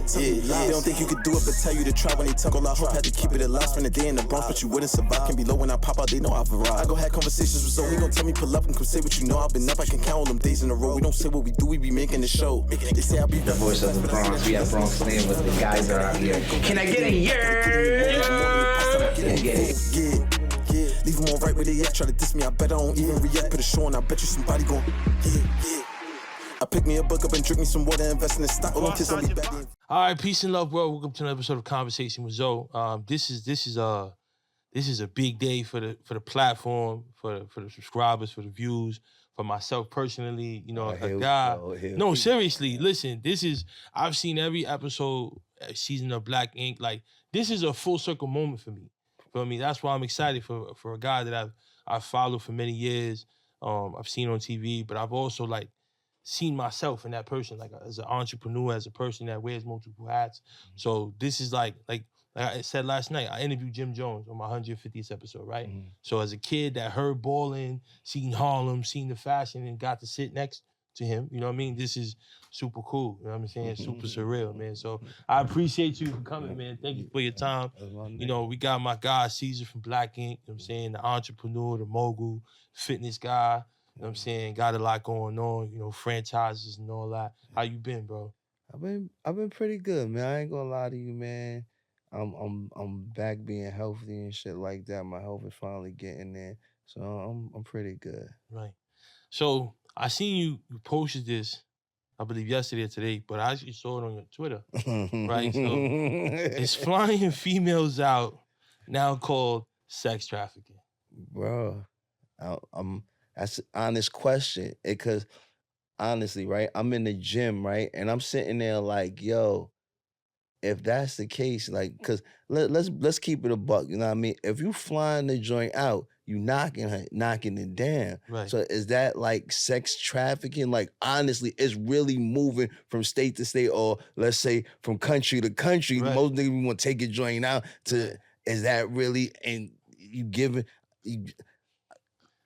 They don't think you could do it, but tell you to try when they talk. All I hope had to keep it alive. Spend a day in the Bronx, but you wouldn't survive. Can be low when I pop out, they know I've arrived. I go have conversations with Zoe, he gon' tell me pull up and come say what you know. I've been up, I can count all them days in a row. We don't say what we do, we be making the show. They say I'll be the voice of the Bronx. We have Bronx Slam with the guys are out here. Can I get a yeah. Leave them all right where they at. Try to diss me, I bet I don't even react. Put a show on, I bet you somebody gon' I pick me a book up and drink me some water, invest in the stock. All kids on me back in. All right, peace and love, world. Welcome to another episode of Conversation with Zoe. This is a big day for the platform, for the subscribers, for the views, for myself personally. You know, a guy. No, seriously, listen. I've seen every episode, season of Black Ink. Like, this is a full circle moment for me. Feel me? That's why I'm excited for a guy that I've followed for many years. I've seen on TV, but I've also like seen myself in that person, like as an entrepreneur, as a person that wears multiple hats. So this is like I said last night, I interviewed Jim Jones on my 150th episode, right? Mm-hmm. So as a kid that heard balling, seen Harlem, seen the fashion, and got to sit next to him, you know what I mean? This is super cool, you know what I'm saying? Super surreal, man. So I appreciate you for coming, man. Thank you for your time. You know, we got my guy, Caesar from Black Ink, you know what I'm saying? The entrepreneur, the mogul, fitness guy. You know what I'm saying? Got a lot going on, you know, franchises and all that. How you been, bro? I've been pretty good, man. I ain't gonna lie to you, man. I'm back being healthy and shit like that. My health is finally getting there. So I'm pretty good. Right. So I seen you posted this, I believe yesterday or today, but I actually saw it on your Twitter. Right? So it's flying females out, now called sex trafficking. Bro, that's an honest question. Because honestly, right, I'm in the gym, right, and I'm sitting there like, yo, if that's the case, like, because let's keep it a buck, you know what I mean? If you flying the joint out, you knocking it down. Right. So is that like sex trafficking? Like, honestly, it's really moving from state to state, or let's say from country to country. Right. Most niggas want to take your joint out to, is that really, and you giving,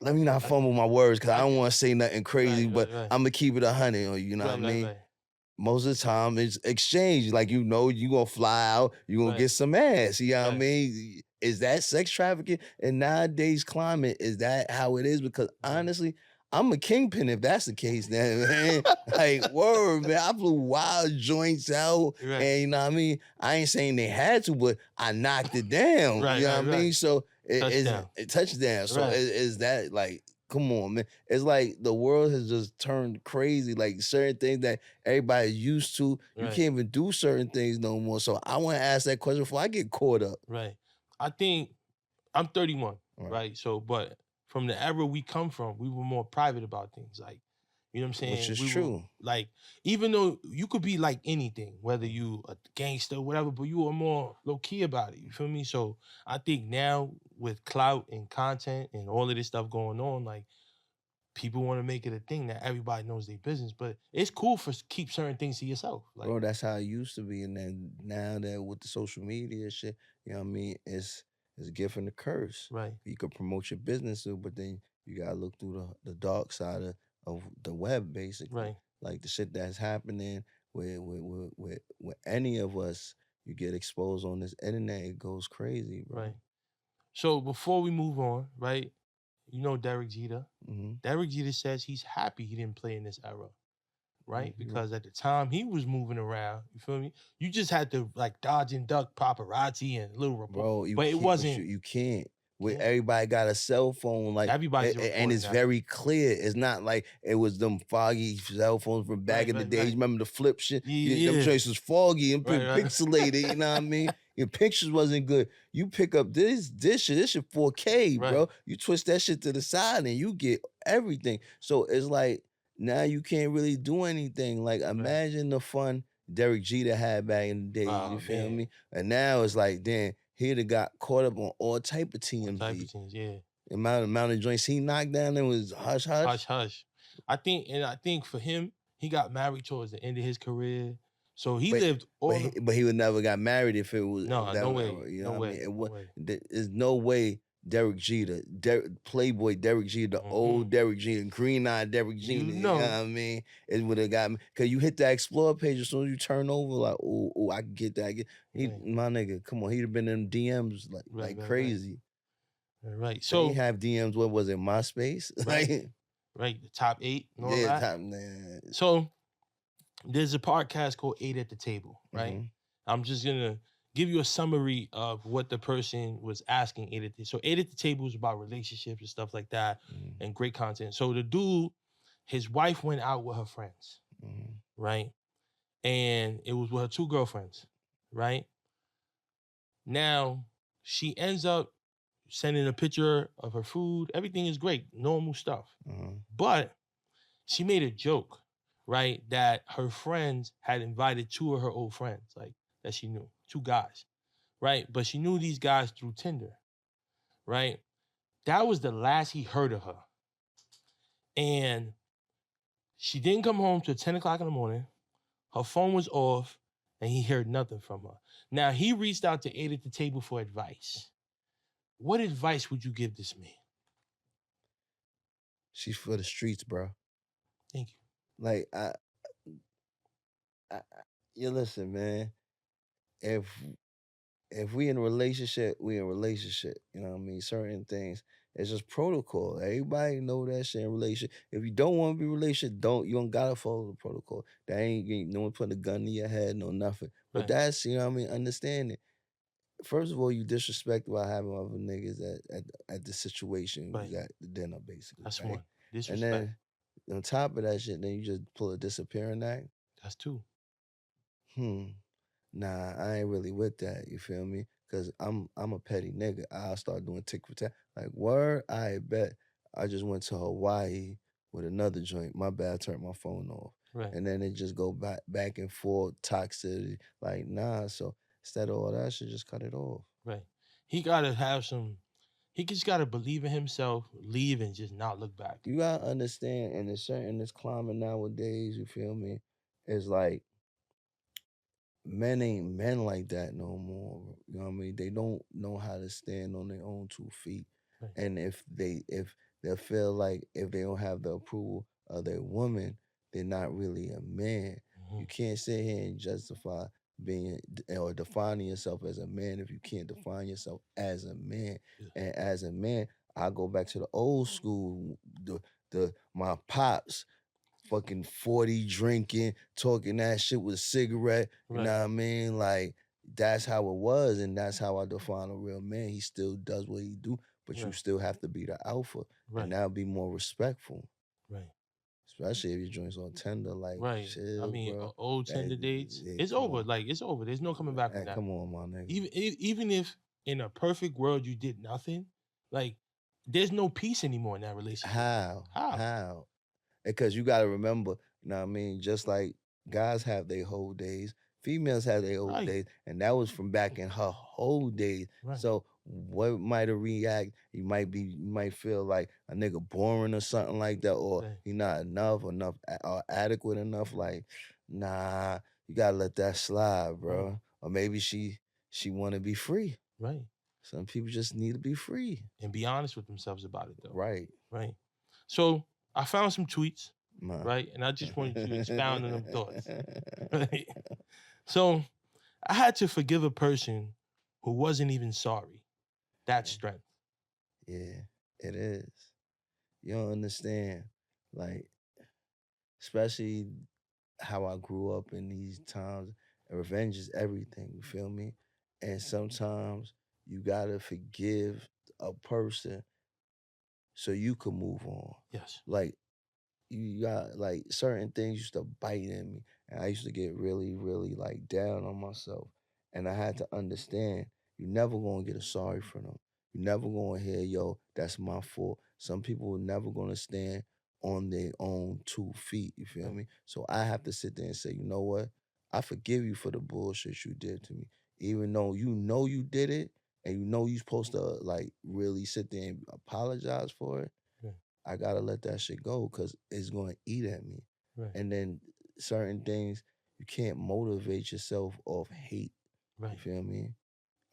let me not fumble my words because I don't want to say nothing crazy, but I'm going to keep it 100 on you, know what I mean? Right. Most of the time it's exchange. Like, you know, you going to fly out, you going to get some ass, you know what I mean? Is that sex trafficking? In nowadays climate, is that how it is? Because honestly, I'm a kingpin if that's the case, then, man. Like, word, man. I blew wild joints out, and you know what I mean? I ain't saying they had to, but I knocked it down, you know what I mean? So touchdown. So is that like, come on, man. It's like the world has just turned crazy. Like, certain things that everybody's used to, you can't even do certain things no more. So I want to ask that question before I get caught up. Right. I think I'm 31, right? So, but from the era we come from, we were more private about things. Like, you know what I'm saying? Which is true. Like, even though you could be like anything, whether you a gangster, whatever, but you are more low-key about it, you feel me? So I think now with clout and content and all of this stuff going on, like, people want to make it a thing that everybody knows their business, but it's cool for keep certain things to yourself. Like, bro, that's how it used to be, and then now that with the social media shit, you know what I mean? It's a gift and a curse. Right. You could promote your business, but then you gotta look through the dark side of the web, basically. Right. Like the shit that's happening with any of us, you get exposed on this internet, it goes crazy, bro. Right. So before we move on, right, you know Derek Jeter. Mm-hmm. Derek Jeter says he's happy he didn't play in this era, right? Mm-hmm. Because at the time he was moving around, you feel me? You just had to like dodge and duck paparazzi and little report. Bro, but it wasn't. You can't. Everybody got a cell phone, like everybody's and it's very clear. It's not like it was them foggy cell phones from back in the days. You remember the flip shit? Them choices was foggy and pixelated. You know what I mean? Your pictures wasn't good. You pick up this shit 4K, bro. You twist that shit to the side and you get everything. So it's like now you can't really do anything. Like, imagine the fun Derek Jeter had back in the day. You feel me? And now it's like, damn. He'd have got caught up on all type of TMZ. Type of things, yeah. The amount of joints he knocked down there was hush hush. Hush hush. I think for him, he got married towards the end of his career. So he lived all but he would never got married if it was no way. You know no what way. I mean? There's no way Derek Jeter, Playboy Derek Jeter, the old Derek Jeter, green-eyed Derek Jeter. You know what I mean? It would have got me. Because you hit that Explore page, as soon as you turn over, like, oh, I can get that. My nigga, come on. He'd have been in DMs like crazy. Right. So, he have DMs, what was it, MySpace? Right. The top 8 and all yeah, that. So, there's a podcast called 8 at the Table, right? Mm-hmm. I'm just going to give you a summary of what the person was asking 8 at the. So 8 at the Table is about relationships and stuff like that, and great content. So the dude, his wife went out with her friends, right? And it was with her 2 girlfriends, right? Now, she ends up sending a picture of her food. Everything is great, normal stuff. But she made a joke, right? That her friends had invited 2 of her old friends, like that she knew, 2 guys, right? But she knew these guys through Tinder, right? That was the last he heard of her. And she didn't come home till 10 o'clock in the morning. Her phone was off and he heard nothing from her. Now, he reached out to 8 at the Table for advice. What advice would you give this man? She's for the streets, bro. Thank you. Like, you listen, man. If we in a relationship, we in a relationship. You know what I mean? Certain things, it's just protocol. Everybody know that shit in relationship. If you don't want to be in a relationship, you don't gotta follow the protocol. That ain't no one putting a gun in your head, no nothing. But that's, you know what I mean, understand it. First of all, you disrespect by having other niggas at the situation you got the dinner, basically. That's right? one. Disrespect. And then on top of that shit, then you just pull a disappearing act. That's 2. Nah, I ain't really with that. You feel me? Cause I'm a petty nigga. I'll start doing tick for tack. Like, word, I bet. I just went to Hawaii with another joint. My bad, I turned my phone off. Right. And then it just go back and forth, toxicity. Like, nah. So instead of all that shit, just cut it off. Right. He gotta have some. He just gotta believe in himself, leave, and just not look back. You gotta understand, in this climate nowadays, you feel me? It's like men ain't men like that no more. You know what I mean? They don't know how to stand on their own 2 feet. Right. And if they feel like if they don't have the approval of their woman, they're not really a man. You can't sit here and justify being or defining yourself as a man if you can't define yourself as a man. And as a man, I go back to the old school, my pops fucking 40 drinking, talking that shit with a cigarette. You know what I mean? Like, that's how it was, and that's how I define a real man. He still does what he do, but you still have to be the alpha. And that'll be more respectful. Right. Especially if your joints on tender, like, chill, I mean, bro. old Tinder dates, it's over. Like, it's over. There's no coming back from that. Come on, my nigga. Even if in a perfect world you did nothing, like, there's no peace anymore in that relationship. How? Because you got to remember, you know what I mean? Just like guys have their whole days, females have their whole days, and that was from back in her whole days. So what might have react? You might feel like a nigga boring or something like that, or he not enough or adequate enough. Like, nah, you gotta let that slide, bro. Or maybe she want to be free. Right. Some people just need to be free and be honest with themselves about it, though. Right. So I found some tweets, right? And I just wanted to expound on them thoughts. Right? So I had to forgive a person who wasn't even sorry. That's strength. Yeah, it is. You don't understand, like, especially how I grew up in these times. Revenge is everything, you feel me? And sometimes you gotta forgive a person so you can move on. Yes. Like, you got, like, certain things used to bite in me, and I used to get really, really, like, down on myself. And I had to understand, you never gonna get a sorry from them. You never gonna hear, yo, that's my fault. Some people are never gonna stand on their own 2 feet, you feel me? So I have to sit there and say, you know what? I forgive you for the bullshit you did to me. Even though you know you did it, and you know you're supposed to, like, really sit there and apologize for it, I gotta let that shit go because it's gonna eat at me. And then certain things, you can't motivate yourself off hate. You feel me?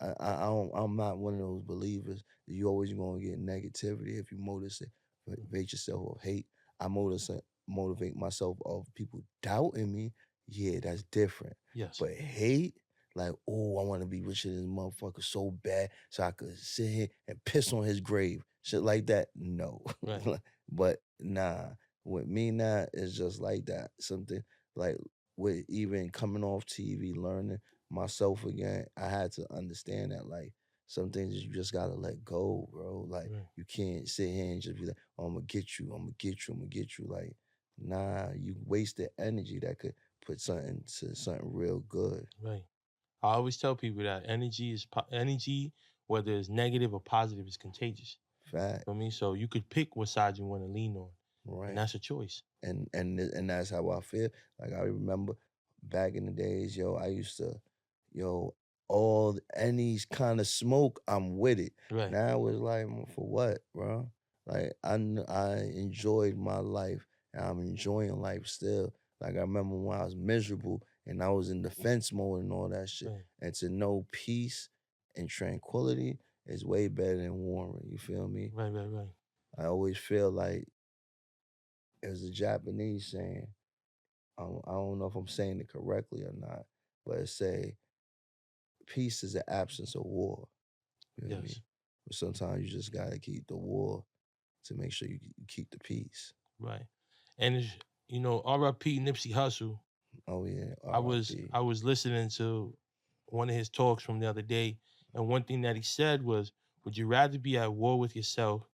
I'm not one of those believers that you always gonna get negativity if you motivate yourself of hate. I motivate myself of people doubting me. Yeah, that's different. Yes. But hate, like, oh, I want to be richer than this motherfucker so bad so I could sit here and piss on his grave. Shit like that. No. Right. But nah, with me now, it's just like that. Something like with even coming off TV, learning myself again, I had to understand that like some things you just gotta let go, bro. Like Right. you can't sit here and just be like, oh, I'm gonna get you, I'm gonna get you, I'm gonna get you. Like, nah, you wasted energy that could put something to something real good. Right. I always tell people that energy, whether it's negative or positive, is contagious. Fact. For me, so you could pick what side you want to lean on, Right. and that's a choice. And that's how I feel. Like I remember back in the days, yo, I used to, yo, any kind of smoke, I'm with it. Right. Now it's like for what, bro? Like I enjoyed my life and I'm enjoying life still. Like I remember when I was miserable and I was in defense mode and all that shit. Right. And to know peace and tranquility is way better than warring. You feel me? Right. Right. Right. I always feel like there's a Japanese saying, I don't know if I'm saying it correctly or not, but it say peace is the absence of war. You know what I Yes. mean? But sometimes you just gotta keep the war to make sure you keep the peace. Right. And it's, R.I.P. Nipsey Hussle. Oh yeah, I was listening to one of his talks from the other day, and one thing that he said was, "Would you rather be at war with yourself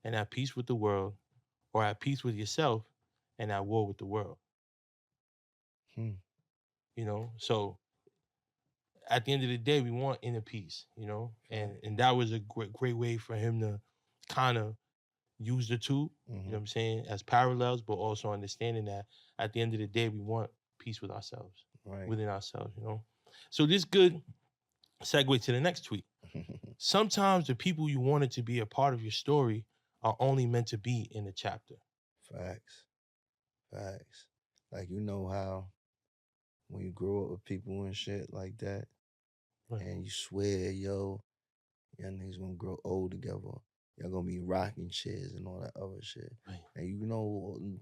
and at peace with the world, or at peace with yourself and at war with the world?" Hmm. So at the end of the day, we want inner peace, and that was a great way for him to kind of use the two, you know what I'm saying, as parallels, but also understanding that at the end of the day, we want peace with ourselves, Right. within ourselves, So this good segue to the next tweet. Sometimes the people you wanted to be a part of your story are only meant to be in the chapter. Facts. Like you know how when you grow up with people and shit like that, Right. and you swear, yo, y'all niggas gonna grow old together. Y'all gonna be rocking chairs and all that other shit. Right. And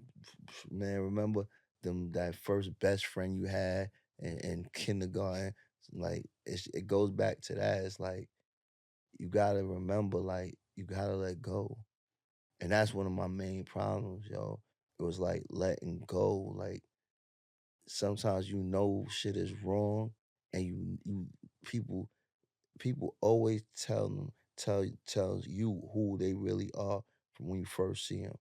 man, remember that first best friend you had in kindergarten? Like it goes back to that. It's like you gotta remember, like you gotta let go. And that's one of my main problems, yo. It was like letting go. Like sometimes shit is wrong and you people always tells you who they really are from when you first see them.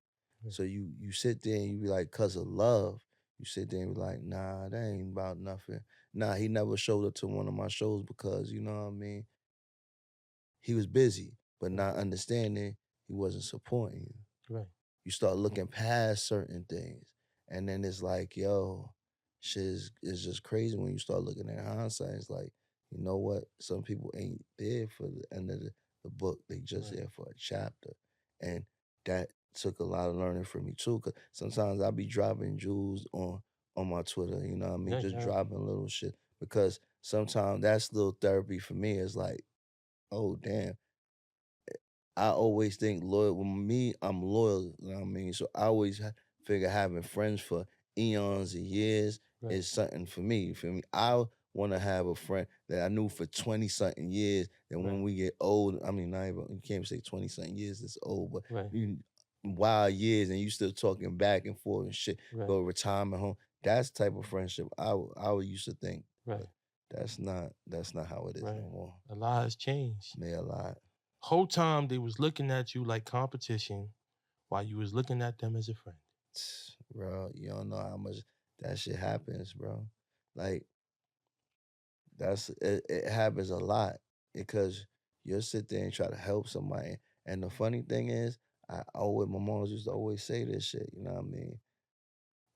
So you sit there and you be like, cause of love, you sit there and be like, nah, that ain't about nothing. Nah, he never showed up to one of my shows because you know what I mean. He was busy, but not understanding he wasn't supporting you. Right. You start looking past certain things, and then it's like, yo, shit is just crazy when you start looking at hindsight. It's like, you know what? Some people ain't there for the end of the book. They just there for a chapter. And that took a lot of learning for me too. Cause sometimes I be dropping jewels on my Twitter, you know what I mean? Just dropping little shit. Because sometimes that's little therapy for me. It's like, oh damn. I always think loyal. With me, I'm loyal. You know what I mean? So I always figure having friends for eons and years is something for me. You feel me? I want to have a friend that I knew for 20 something years. That when we get old, I mean, not even, you can't say 20 something years, it's old, but wild years and you still talking back and forth and shit, go to retirement home. That's the type of friendship I would used to think. Right. But that's not how it is no more. A lot has changed. Yeah, a lot. Whole time they was looking at you like competition while you was looking at them as a friend. Bro, you don't know how much that shit happens, bro. Like it happens a lot because you'll sit there and try to help somebody. And the funny thing is, my mom used to always say this shit, you know what I mean?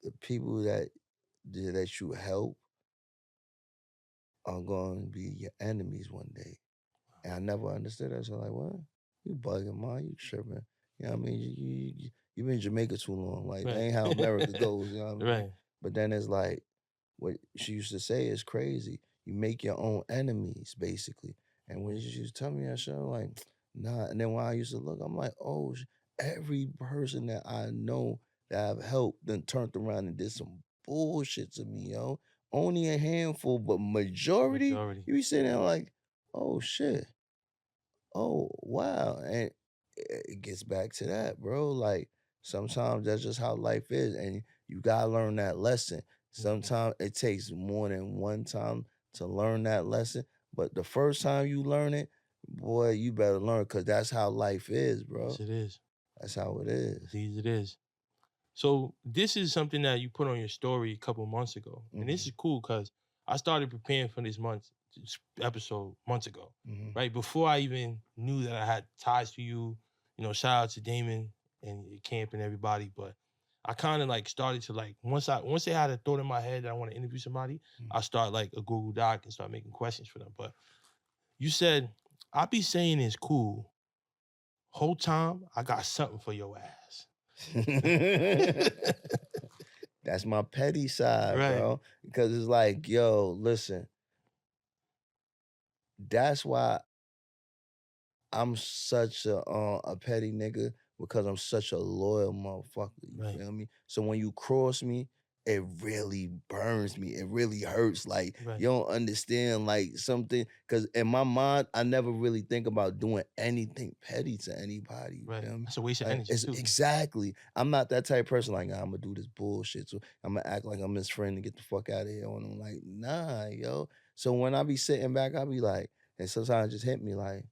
The people that you help are going to be your enemies one day. And I never understood that. So like, what? You bugging, man? You tripping? You know what I mean? You been in Jamaica too long. Like, that ain't how America goes. You know what I mean? Right. But then it's like, what she used to say is crazy. You make your own enemies, basically. And when she was telling me that shit, I'm like, nah. And then when I used to look, I'm like, oh, every person that I know that I've helped then turned around and did some bullshit to me, yo. Only a handful, but majority, Majority. you be sitting there like, oh shit. Oh, wow. And it gets back to that, bro. Like sometimes that's just how life is. And you gotta learn that lesson. Sometimes it takes more than one time to learn that lesson. But the first time you learn it, boy, you better learn because that's how life is, bro. Yes, it is. That's how it is. Indeed, it is. So this is something that you put on your story a couple months ago, and this is cool because I started preparing for this episode months ago, right before I even knew that I had ties to you. You know, shout out to Damon and your camp and everybody, but I kind of like started to like once they had a thought in my head that I want to interview somebody, I start like a Google Doc and start making questions for them. But you said I be saying it's cool. Whole time I got something for your ass. That's my petty side, Right. bro. Because it's like, yo, listen, that's why I'm such a petty nigga because I'm such a loyal motherfucker. You Right. feel me? So when you cross me, it really burns me. It really hurts. Like Right. you don't understand like something because in my mind, I never really think about doing anything petty to anybody. You Right. feel me? That's a waste of Like, energy it's too. exactly. I'm not that type of person. Like, nah, I'm gonna do this bullshit. So I'm gonna act like I'm his friend and get the fuck out of here. And I'm like, nah, yo. So when I be sitting back, I be like, and sometimes it just hit me like,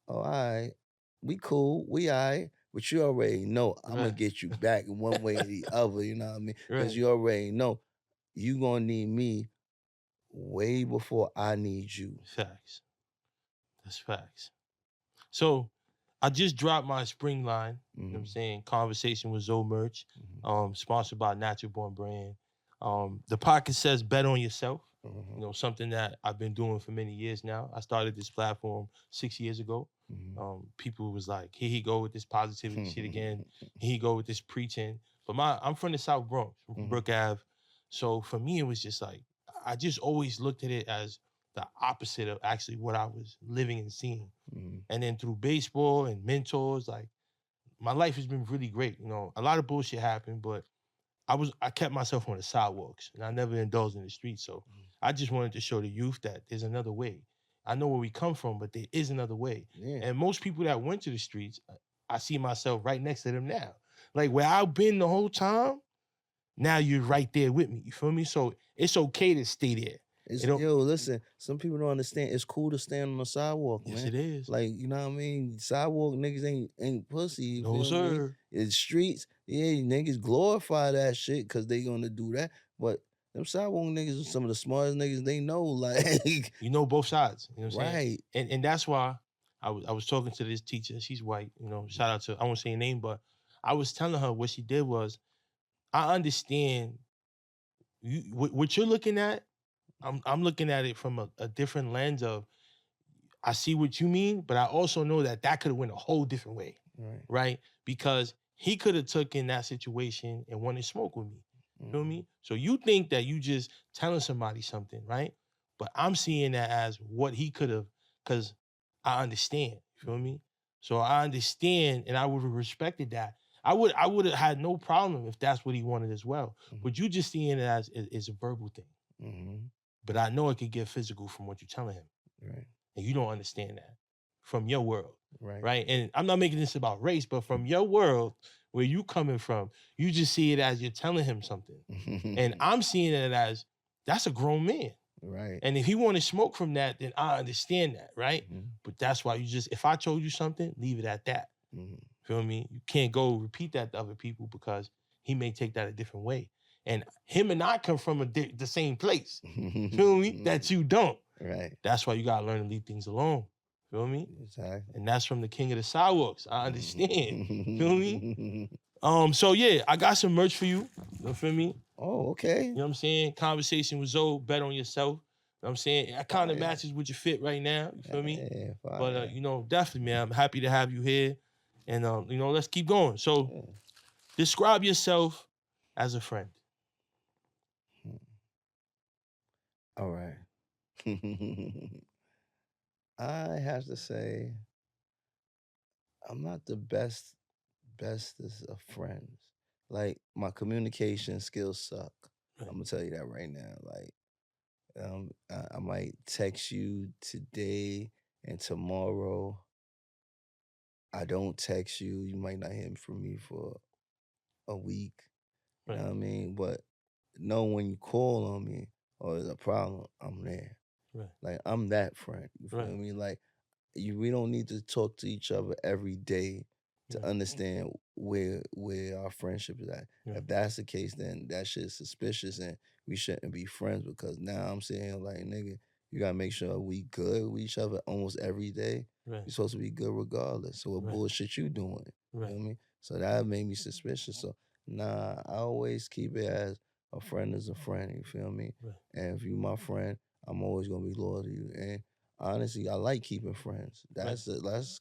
oh, all right. We cool. We all right. But you already know I'm gonna Right. get you back in one way or the other, you know what I mean? Because Right. you already know you gonna need me way before I need you. Facts. That's facts. So I just dropped my spring line, you know what I'm saying? Conversation with Zoe Merch, sponsored by Natural Born Brand. The pocket says bet on yourself. You know, something that I've been doing for many years now. I started this platform 6 years ago. People was like, here he go with this positivity shit again. Here he go with this preaching. But I'm from the South Bronx, from Brook Ave. So for me, it was just like, I just always looked at it as the opposite of actually what I was living and seeing. And then through baseball and mentors, like my life has been really great. You know, a lot of bullshit happened, but I kept myself on the sidewalks and I never indulged in the streets. So I just wanted to show the youth that there's another way. I know where we come from, but there is another way. Yeah. And most people that went to the streets, I see myself right next to them now. Like where I've been the whole time, now you're right there with me. You feel me? So it's okay to stay there. Yo, listen, some people don't understand. It's cool to stand on the sidewalk, Yes, man. it is. Like, you know what I mean? Sidewalk niggas ain't pussy. You No, feel me? sir. It's streets, yeah, niggas glorify that shit because they gonna do that. But them sidewalk niggas are some of the smartest niggas they know. Like, You know both sides. You know what I'm saying? right. And that's why I was talking to this teacher. She's white. You know, shout out to I won't say her name, but I was telling her what she did was I understand what you're looking at. I'm looking at it from a different lens of I see what you mean, but I also know that could have went a whole different way, right? Because he could have took in that situation and wanted to smoke with me. You feel me? So you think that you just telling somebody something, right? But I'm seeing that as what he could have, because I understand. You feel me? So I understand, and I would have respected that. I would have had no problem if that's what he wanted as well. But you just seeing it as is a verbal thing. But I know it could get physical from what you're telling him. Right. And you don't understand that from your world. Right. And I'm not making this about race, but from your world, where you coming from, you just see it as you're telling him something. And I'm seeing it as that's a grown man. Right. And if he want to smoke from that, then I understand that, right? But that's why if I told you something, leave it at that. Feel me? You can't go repeat that to other people because he may take that a different way. And him and I come from the same place. Feel me? That you don't. Right. That's why you gotta learn to leave things alone. Feel me? Exactly. And that's from the king of the sidewalks. I understand. Feel me? So yeah, I got some merch for you. You feel me? Oh, okay. You know what I'm saying? Conversation with Zoe, bet on yourself. You know what I'm saying? That kind of matches with your fit right now. You feel me? Yeah, but you know, definitely, man, I'm happy to have you here. And you know, let's keep going. So describe yourself as a friend. All right. I have to say, I'm not the bestest of friends. Like my communication skills suck. Right. I'm gonna tell you that right now. Like, I might text you today and tomorrow I don't text you. You might not hear from me for a week. You Right. know what I mean? But know when you call on me or there's a problem, I'm there. Right. Like I'm that friend. You feel Right. me? Like we don't need to talk to each other every day to Right. understand where our friendship is at. Right. If that's the case, then that shit's suspicious and we shouldn't be friends because now I'm sitting here like, nigga, you gotta make sure we good with each other almost every day. Right. You're supposed to be good regardless. So what Right. bullshit you doing? You Right. know what I mean? So that made me suspicious. So nah, I always keep it as a friend is a friend, you feel me? Right. And if you my friend, I'm always gonna be loyal to you. And honestly, I like keeping friends. That's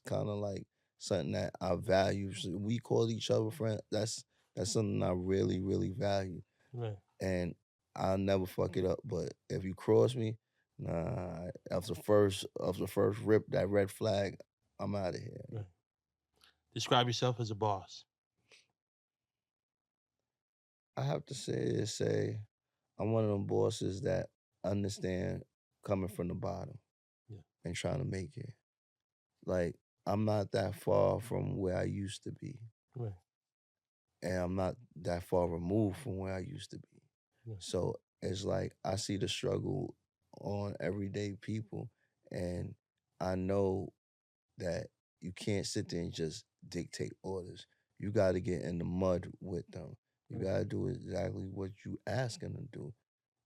kind of like something that I value. So we call each other friends. That's something I really, really value. Right. And I'll never fuck it up. But if you cross me, nah, after first rip that red flag, I'm out of here. Right. Describe yourself as a boss. I have to say I'm one of them bosses that understand coming from the bottom Yeah. and trying to make it. Like I'm not that far from where I used to be. Right. And I'm not that far removed from where I used to be. Yeah. So it's like I see the struggle on everyday people, and I know that you can't sit there and just dictate orders. You got to get in the mud with them. You Right. got to do exactly what you ask them to do.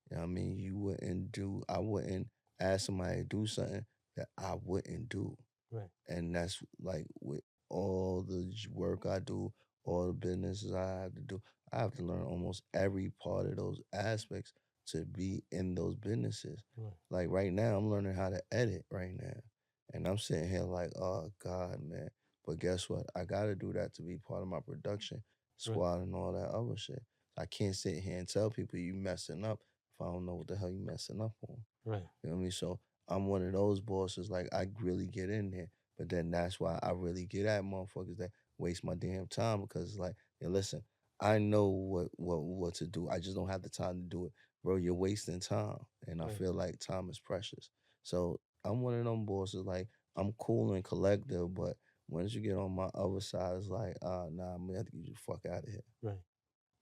You know what I mean? I wouldn't ask somebody to do something that I wouldn't do. Right. And that's like with all the work I do, all the businesses I have to do, I have to learn almost every part of those aspects to be in those businesses. Right. Like right now, I'm learning how to edit right now. And I'm sitting here like, oh God, man. But guess what? I gotta do that to be part of my production Right. squad and all that other shit. I can't sit here and tell people you messing up if I don't know what the hell you messing up on. Right. You know what I mean? So I'm one of those bosses, like I really get in there. But then that's why I really get at motherfuckers that waste my damn time because it's like, hey, listen, I know what to do. I just don't have the time to do it. Bro, you're wasting time. And I Right. feel like time is precious. So I'm one of them bosses, like I'm cool and collective, but once you get on my other side, it's like, nah, I'm gonna have to get you the fuck out of here. Right.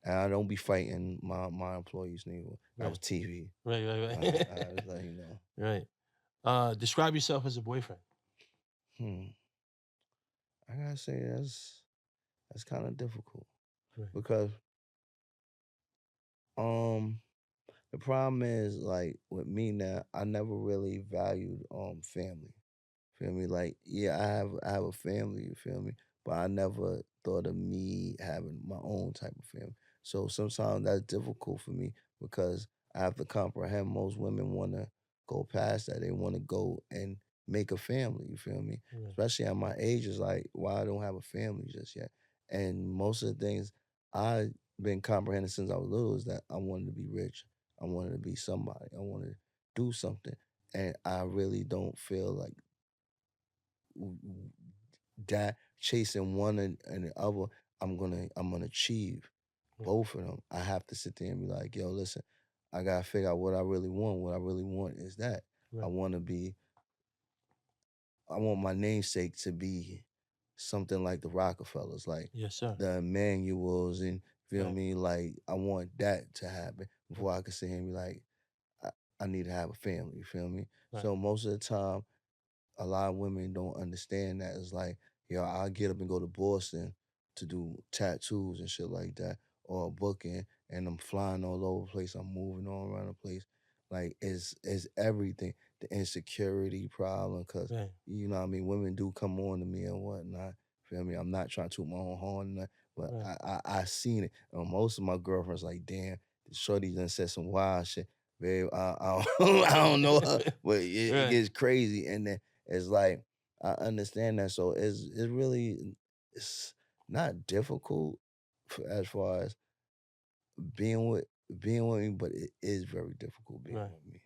And I don't be fighting my employees neither. That was Right. TV. Right. Right. I Right. just let you know. Right. Describe yourself as a boyfriend. Hmm. I gotta say that's kind of difficult Right. because um the problem is like with me now, I never really valued family. Feel me? Like, yeah, I have a family, you feel me? But I never thought of me having my own type of family. So sometimes that's difficult for me because I have to comprehend most women wanna go past that. They wanna go and make a family, you feel me? Right. Especially at my age, it's like, why I don't have a family just yet. And most of the things I've been comprehending since I was little is that I wanted to be rich. I wanted to be somebody. I wanted to do something. And I really don't feel like that chasing one and the other, I'm gonna achieve Right. both of them. I have to sit there and be like, yo, listen, I gotta figure out what I really want. What I really want is that I Right. want to be. I want my namesake to be something like the Rockefellers, like Yes, sir. the Emanuels, and feel Right. me. Like I want that to happen Right. before I can sit here and be like, I, I need to have a family. You feel me? Right. So most of the time, a lot of women don't understand that. It's like, yo, I'll get up and go to Boston to do tattoos and shit like that, or booking, and I'm flying all over the place. I'm moving all around the place. Like, it's everything. The insecurity problem, because, Right. you know what I mean? Women do come on to me and whatnot. Feel me? I'm not trying to toot my own horn, but Right. I seen it. And most of my girlfriends like, damn, Shorty done said some wild shit. Babe, I don't know her, but it Right. gets crazy. And then it's like I understand that, so it's really it's not difficult as far as being with being with me, but it is very difficult being Right. with me.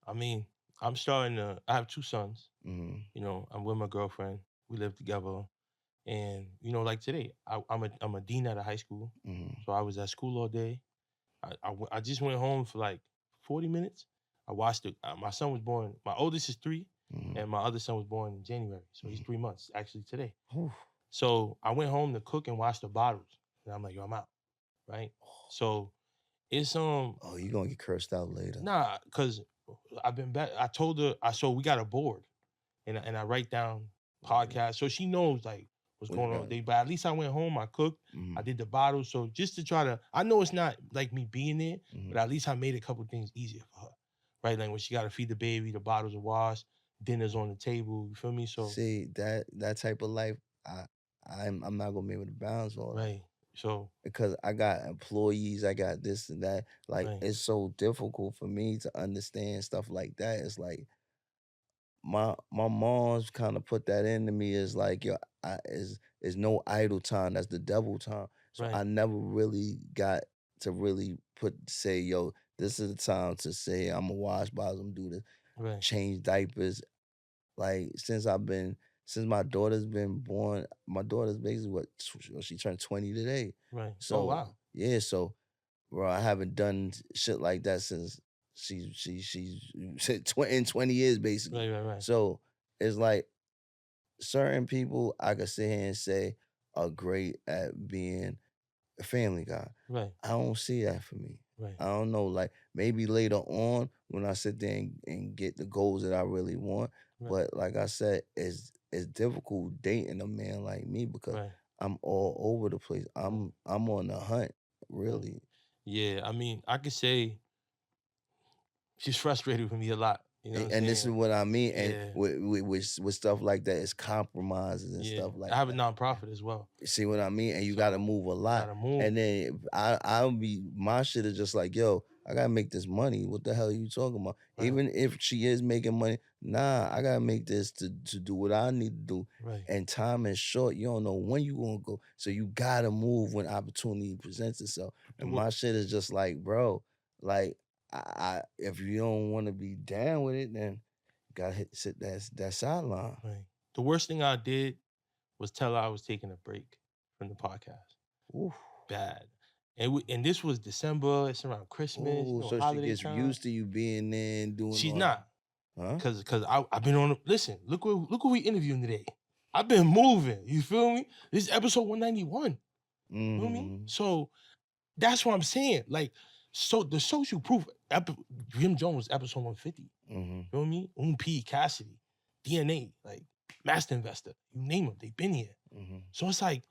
I mean, I have 2 sons. You know, I'm with my girlfriend. We live together. And, you know, like today, I'm a dean at a high school. So I was at school all day. I just went home for like 40 minutes. I watched it. My son was born, my oldest is 3, and my other son was born in January. So he's 3 months, actually today. So I went home to cook and wash the bottles. And I'm like, yo, I'm out. Right? So it's Oh, you gonna get cursed out later. Nah, because I've been back. I told her, so we got a board and I write down podcasts. So she knows like what's going on. But at least I went home, I cooked, I did the bottles. So just to try to, I know it's not like me being there, but at least I made a couple things easier for her. Right? Like when she gotta feed the baby, the bottles are washed, dinner's on the table. You feel me? So see that type of life, I'm not gonna be able to balance all that. right. So Because I got employees, I got this and that. Like right. it's so difficult for me to understand stuff like that. It's like my mom's kind of put that into me is like, yo, is no idle time. That's the devil time. So Right. I never really got to really say, yo, this is the time to say I'm gonna wash bottles, I'm gonna do this, Right. change diapers. Like since my daughter's been born, my daughter's basically she turned 20 today. Right. So Oh wow. yeah, so bro, I haven't done shit like that since she's in 20 years basically. Right. So it's like certain people I could sit here and say are great at being a family guy. Right. I don't see that for me. Right. I don't know. Like maybe later on when I sit there and get the goals that I really want. Right. But like I said, it's difficult dating a man like me because Right. I'm all over the place. I'm on the hunt, really. Yeah, I mean, I could say she's frustrated with me a lot. You know what I'm And this is saying? what I mean. And Yeah. with stuff like that, it's compromises and Yeah. stuff like I have a that. nonprofit as well. See what I mean? And you So, gotta move a lot. gotta move. And then I'll be my shit is just like, yo, I gotta make this money. What the hell are you talking about? Right. Even if she is making money, nah, I gotta make this to do what I need to do. Right. And time is short. You don't know when you gonna go. So you gotta move when opportunity presents itself. And my shit is just like, bro, like I if you don't want to be down with it, then you gotta sit that sideline. Right. The worst thing I did was tell her I was taking a break from the podcast. Oof. Bad. And this was December. It's around Christmas. Oh, You know, so she holiday gets time. used to you being there and doing. She's all not. Huh? Cause I've been on. Listen, look what we interviewing today. I've been moving. You feel me? This is episode 191. You feel me? So that's what I'm saying. Like, so the social proof. Jim Jones episode 150. You know what I mean? P. Cassidy, DNA, like Master Investor. You name them, they've been here. So it's like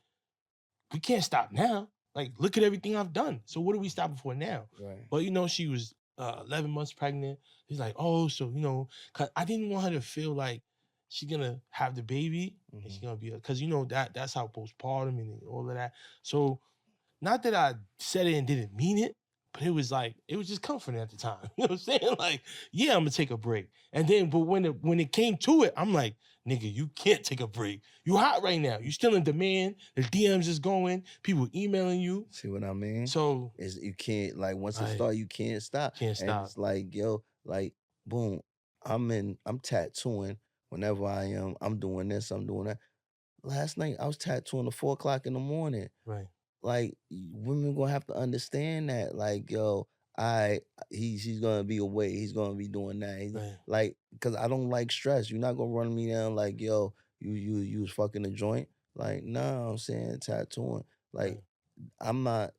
we can't stop now. Like, look at everything I've done. So what are we stopping for now? Right. But you know, she was 11 months pregnant. He's like, oh, so you know, cause I didn't want her to feel like she's gonna have the baby and she's gonna be, cause you know that's how postpartum and all of that. So not that I said it and didn't mean it, but it was just comforting at the time. You know what I'm saying? Like, yeah, I'm gonna take a break. And then, but when it came to it, I'm like, nigga, you can't take a break. You hot right now. You still in demand. The DMs is going. People emailing you. See what I mean? So is you can't like once it Right. start, you can't stop. Can't And stop. it's like, yo, like boom, I'm tattooing whenever I'm doing this, I'm doing that. Last night I was tattooing at 4 o'clock in the morning. Right. Like women gonna have to understand that. Like, yo, he's gonna be away. He's gonna be doing that. Right. Like, cause I don't like stress. You're not gonna run me down like, yo, you was fucking a joint. Like, nah, I'm saying tattooing. Like, Right. I'm not.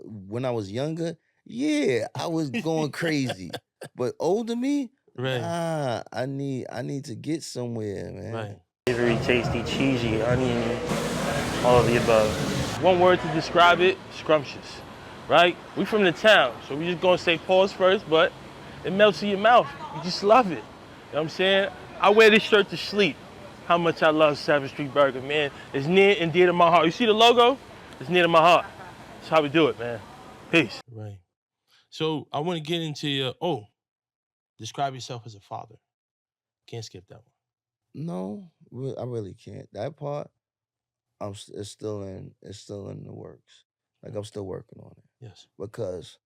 When I was younger, yeah, I was going crazy. But older me, Right. nah, I need to get somewhere, man. Right. Very tasty, cheesy, oniony, all of the above. One word to describe it: scrumptious. Right? We from the town, so we just gonna say pause first, but it melts in your mouth. You just love it. You know what I'm saying? I wear this shirt to sleep. How much I love 7th Street Burger, man. It's near and dear to my heart. You see the logo? It's near to my heart. That's how we do it, man. Peace. Right. So I want to get into your, describe yourself as a father. Can't skip that one. No, I really can't. That part, it's still in the works. Like I'm still working on it. Yes. Because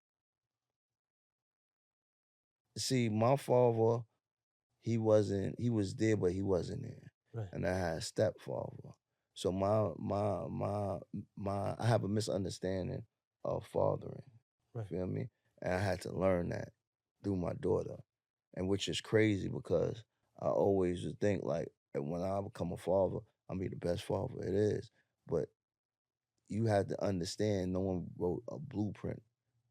see, my father he wasn't. He was there, but he wasn't there. Right. And I had a stepfather. So my I have a misunderstanding of fathering. Right. Feel me? And I had to learn that through my daughter, and which is crazy because I always would think like when I become a father, I'll be the best father it is. But you have to understand, no one wrote a blueprint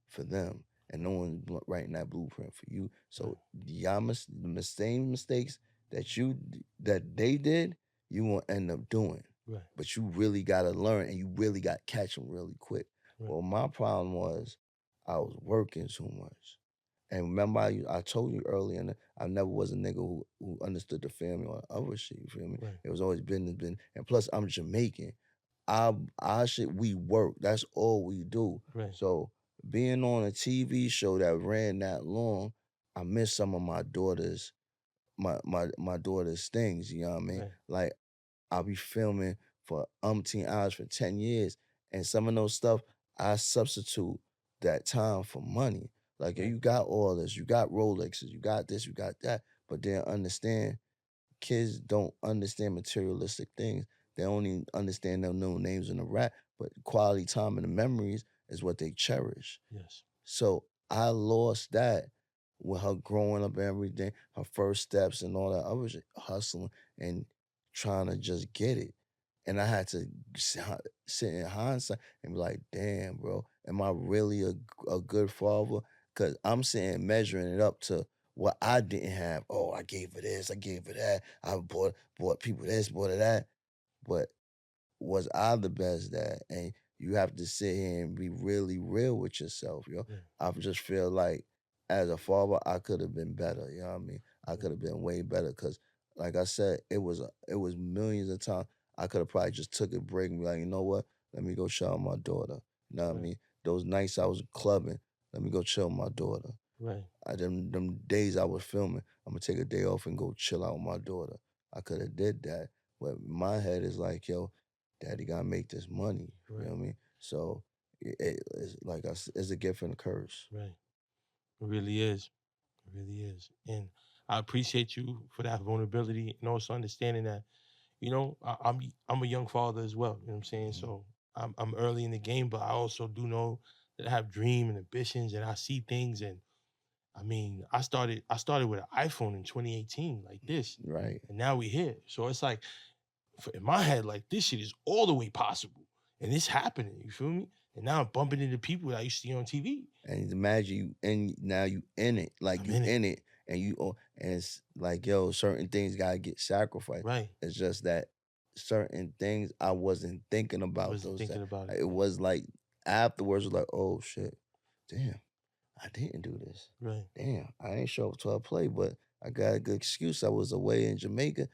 for them, and no one's writing that blueprint for you. So the same mistakes that they did, you won't end up doing. Right. But you really got to learn, and you really got to catch them really quick. Right. Well, my problem was I was working too much. And remember, I told you earlier, and I never was a nigga who understood the family or other shit. You feel me? Right. It was always business, and plus I'm Jamaican. We work. That's all we do. Right. So being on a TV show that ran that long, I missed some of my daughter's my daughter's things. You know what I mean? Right. Like I'll be filming for umpteen hours for 10 years, and some of those stuff I substitute that time for money. Like Right. you got all this, you got Rolexes, you got this, you got that, but they understand kids don't understand materialistic things. They only understand their new names in the rap, but quality time and the memories is what they cherish. Yes. So I lost that with her growing up and everything, her first steps and all that other shit, hustling and trying to just get it. And I had to sit in hindsight and be like, damn, bro, am I really a good father? Because I'm sitting measuring it up to what I didn't have. Oh, I gave her this, I gave her that. I bought people this, bought her that. But was I the best dad? And you have to sit here and be really real with yourself, yo. Yeah. I just feel like as a father, I could have been better. You know what I mean? I could have been way better because, like I said, it was millions of times I could have probably just took a break and be like, you know what? Let me go chill with my daughter. You know what I Right. mean? Those nights I was clubbing, let me go chill with my daughter. Right. Them days I was filming, I'm gonna take a day off and go chill out with my daughter. I could have did that, but my head is like, yo, daddy gotta make this money. Right. You know what I mean? So it's like it's a gift and a curse. Right. It really is. It really is. And I appreciate you for that vulnerability and also understanding that, I'm a young father as well. You know what I'm saying? Mhm. So I'm early in the game, but I also do know that I have dream and ambitions and I see things. And I mean, I started with an iPhone in 2018 like this. Right. And now we're here. So it's like in my head, like this shit is all the way possible. And it's happening, you feel me? And now I'm bumping into people that I used to see on TV. And imagine now you in it, like I'm you in it. in it, and it's like, yo, certain things gotta get sacrificed. Right. It's just that certain things I wasn't thinking about Wasn't those. thinking about it. It was like afterwards, was like, oh shit, damn, I didn't do this. Right. Damn, I ain't show up to a play, but I got a good excuse. I was away in Jamaica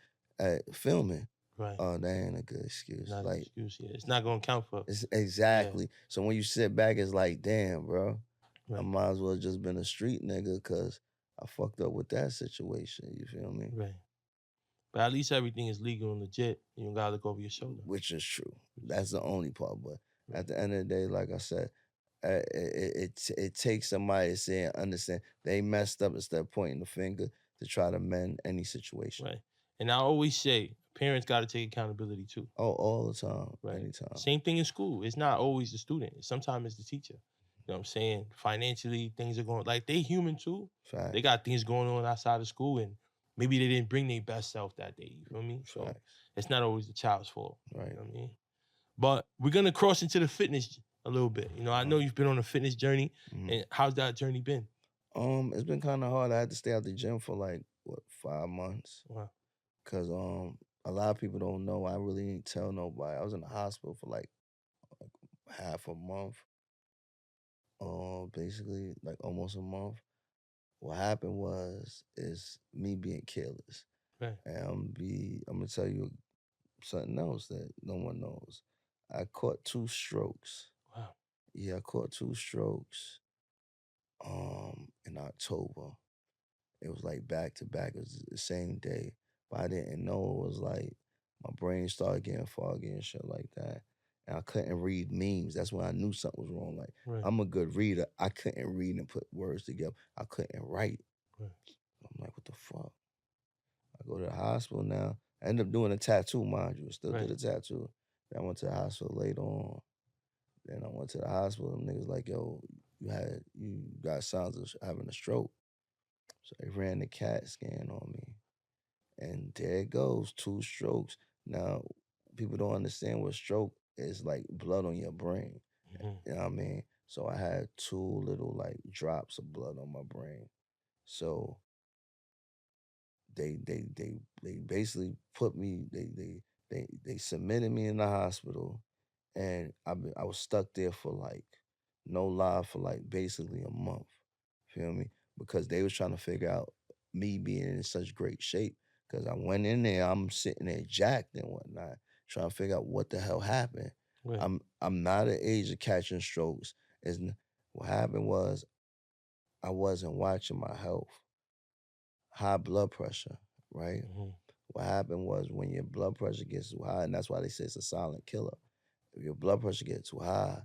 filming. Right. Oh, that ain't a good excuse. Not an Like excuse. Yeah. It's not gonna count for. it's exactly. So when you sit back, it's like, damn, bro. I Right. might as well just been a street nigga because I fucked up with that situation. You feel me? Right. But at least everything is legal and legit. You don't gotta look over your shoulder. Which is true. That's the only part. But at the end of the day, like I said, it takes somebody to say and understand they messed up instead of pointing the finger to try to mend any situation. Right. And I always say parents gotta take accountability too. Oh, all the time, Right. anytime. Same thing in school. It's not always the student. Sometimes it's the teacher. You know what I'm saying? Financially, things are going like they human too. Fact. They got things going on outside of school and maybe they didn't bring their best self that day. You feel me? So Facts. it's not always the child's fault. Right. You know what I mean? But we're gonna cross into the fitness a little bit. I know you've been on a fitness journey. Mhm. And how's that journey been? It's been kind of hard. I had to stay out the gym for like 5 months. Wow. Cause a lot of people don't know. I really didn't tell nobody. I was in the hospital for like half a month. Basically like almost a month. What happened is me being careless. Right. And I'm gonna tell you something else that no one knows. I caught 2 strokes. Wow. Yeah, I caught 2 strokes in October. It was like back to back. It was the same day. But I didn't know it was like my brain started getting foggy and shit like that. And I couldn't read memes. That's when I knew something was wrong. Like Right. I'm a good reader. I couldn't read and put words together. I couldn't write. Right. I'm like, what the fuck? I go to the hospital now. I end up doing a tattoo, mind you. Still Right. did a tattoo. Then I went to the hospital later on. Then I went to the hospital. Them niggas like, yo, you got signs of having a stroke. So they ran the CAT scan on me. And there it goes, 2 strokes. Now, people don't understand what stroke is like blood on your brain. Mhm. You know what I mean? So I had 2 little like drops of blood on my brain. So they basically put me, they submitted me in the hospital, and I was stuck there for like no lie for like basically a month. Feel me? Because they was trying to figure out me being in such great shape. Cause I went in there, I'm sitting there jacked and whatnot, trying to figure out what the hell happened. Right. I'm not at age of catching strokes. What happened was I wasn't watching my health. High blood pressure, right? Mhm. What happened was when your blood pressure gets too high, and that's why they say it's a silent killer. If your blood pressure gets too high,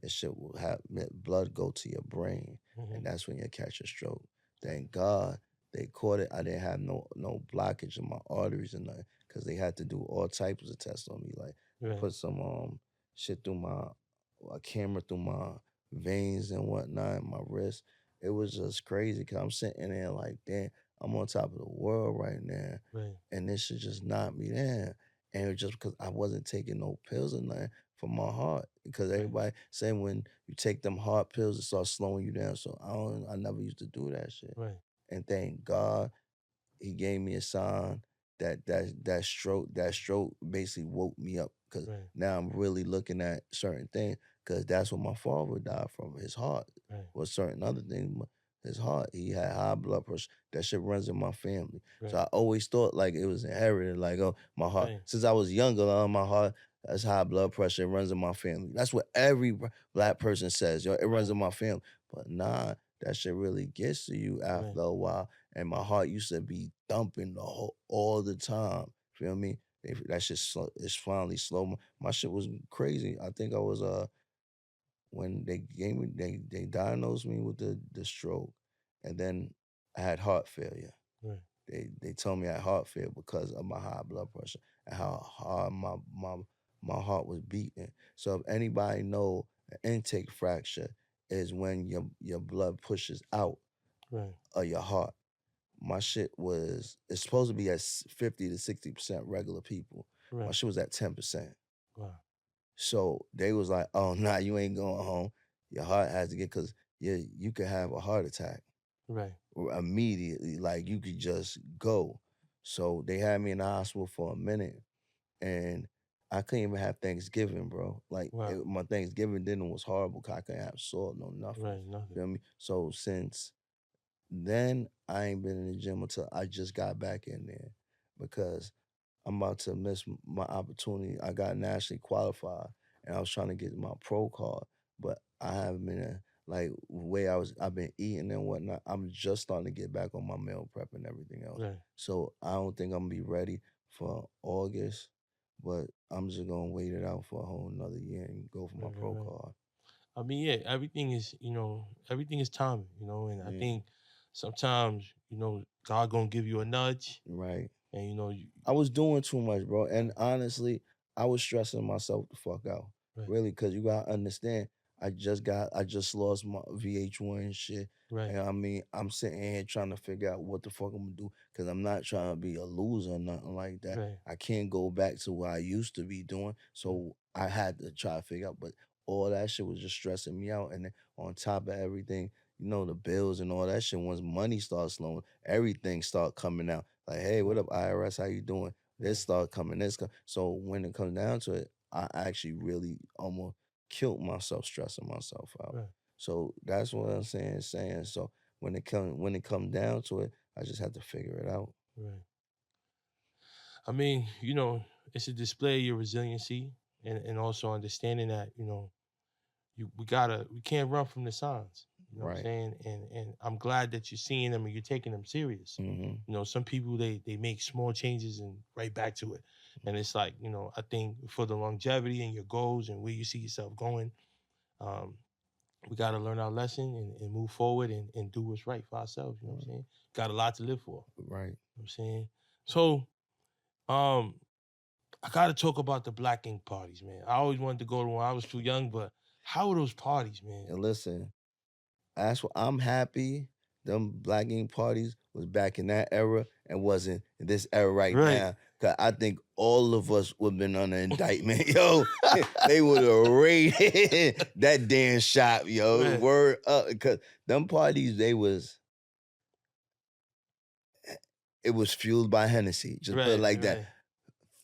it shit will have blood go to your brain, Mhm. and that's when you catch a stroke. Thank God they caught it. I didn't have no blockage in my arteries and nothing, because they had to do all types of tests on me. Like they Right. put some shit through a camera through my veins and whatnot, my wrist. It was just crazy because I'm sitting there like, damn, I'm on top of the world right now, Right. and this shit just knocked me down. And it was just because I wasn't taking no pills or nothing for my heart. Because Right. everybody saying when you take them heart pills, it starts slowing you down. So I never used to do that shit. Right. And thank God he gave me a sign that stroke basically woke me up, because Right. now I'm really looking at certain things, because that's what my father died from, his heart. Right. Well, certain other things, his heart, he had high blood pressure. That shit runs in my family. So Right. I always thought like it was inherited, like, oh, my heart, Right. since I was younger, my heart has high blood pressure, it runs in my family. That's what every black person says, yo, it runs Right. in my family. But nah, that shit really gets to you Right. after a while, and my heart used to be thumping all the time. Feel me? That shit it's finally slow. My shit was crazy. I think I was when they gave me they diagnosed me with the stroke, and then I had heart failure. Right. They told me I had heart failure because of my high blood pressure and how hard my heart was beating. So if anybody know, an intake fracture is when your blood pushes out Right. of your heart. My shit was, it's supposed to be at 50 to 60% regular people. My Right. shit was at 10%. Wow. So they was like, oh, nah, you ain't going home. Your heart has to get, because you could have a heart attack Right. immediately. Like you could just go. So they had me in the hospital for a minute, and I couldn't even have Thanksgiving, bro. Like Wow. my Thanksgiving dinner was horrible, 'cause I couldn't have salt, no nothing. Right. Nothing. Feel me? So since then, I ain't been in the gym until I just got back in there, because I'm about to miss my opportunity. I got nationally qualified, and I was trying to get my pro card, but I haven't been like way I've been eating and whatnot. I'm just starting to get back on my meal prep and everything else. Right. So I don't think I'm gonna be ready for August, but I'm just gonna wait it out for a whole another year and go for my Right. Right. pro Right. card. I mean, yeah, everything is timing, and I Yeah. think sometimes, God gonna give you a nudge, Right. and you, I was doing too much, bro. And honestly, I was stressing myself the fuck out. right, Really, because you gotta understand, I just lost my VH1 and shit. right, And I mean, I'm sitting here trying to figure out what the fuck I'm gonna do, because I'm not trying to be a loser or nothing like that. right, I can't go back to what I used to be doing. right, So I had to try to figure out, but all that shit was just stressing me out. And then on top of everything, the bills and all that shit, once money starts flowing, everything start coming out. Like, hey, what right, up, IRS? How you doing? This right, start coming, So when it comes down to it, I actually really almost killed myself stressing myself out. right, So that's what I'm saying. So when it come down to it, I just have to figure it out. right. I mean, it's a display of your resiliency, and also understanding that, we can't run from the signs. You know what I'm Right. saying? And I'm glad that you're seeing them and you're taking them serious. Hmm. Some people they make small changes and right back to it. And it's like, I think for the longevity and your goals and where you see yourself going, um, we gotta learn our lesson and move forward and do what's right for ourselves. You know what I'm saying? Got a lot to live for. Right. You know what I'm saying? So, I gotta talk about the Black Ink parties, man. I always wanted to go to one. I was too young, but how were those parties, man? And listen, I'm happy them Black Ink parties was back in that era and wasn't in this era right Right. now. Cause I think all of us would have been under indictment, yo. They would have raided that damn shop, yo. Right. Word up, cause them parties it was fueled by Hennessy. Just put it Right, like that. right.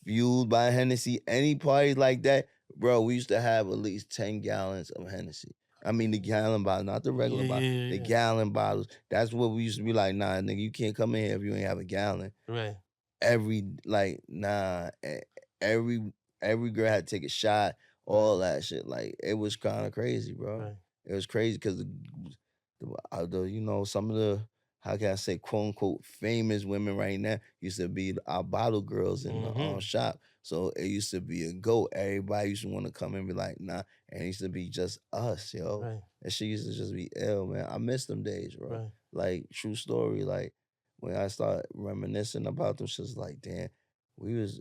Fueled by Hennessy. Any party like that, bro, we used to have at least 10 gallons of Hennessy. I mean the gallon bottle, not the regular Yeah, bottle, yeah, the yeah. gallon bottles. That's what we used to be like, nah, nigga, you can't come in here if you ain't have a gallon. Right. Every every girl had to take a shot, all that shit. Like it was kind of crazy, bro. Right. It was crazy because some of the, how can I say, quote unquote famous women right now used to be our bottle girls in the Mhm. shop. So it used to be a go. Everybody used to want to come and be like, nah, and it used to be just us, yo. Right. That shit used to just be ill, man. I miss them days, bro. Right. Like true story. Like when I start reminiscing about them shits, like damn, we was